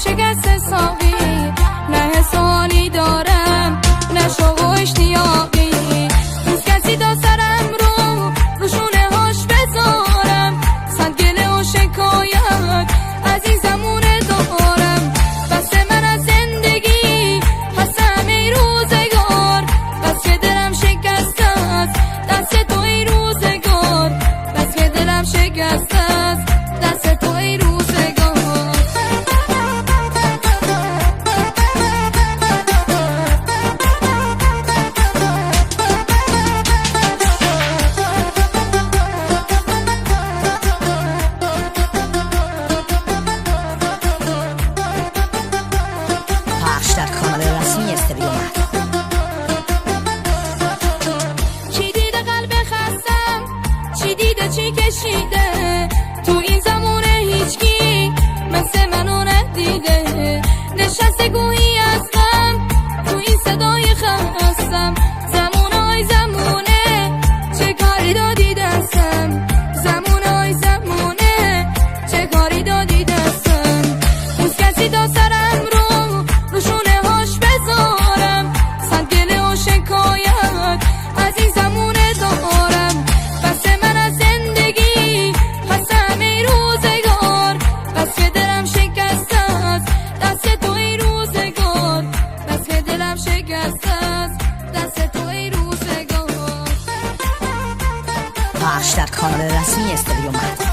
شکست ساقی، نه حسانی دارم نه شوق و اشتیاقی. دوست کسی تا سرم رو شونه هاش بذارم، صد گله و شکایت از این زمونه دارم. بس من از زندگی هستم ای روزگار، بس که دلم شکست است دست تو ای روزگار، بس که دلم شکست است دست تو ای روزگار. پخش در کانال رسمی استریو مهد. چی دیده قلب خستم، چی دیده چی کشیده، تو این زمونه هیچکی مثل منو ندیده. نشسته گویی از غم تو این صدای خستم، زمونه زمونه چه کاری دادی دستم، زمونه زمونه چه کاری دادی دستم. دوست کسی تا سرم رو شونه هاش بذارم، صد گله و شکایت از این زمونه دارم. بس من از زندگی هستم ای روزگار، بس که دلم شکست است دست تو ای روزگار، بس که دلم شکست است دست تو ای روزگار. پخش در کانال رسمی استریو مهد.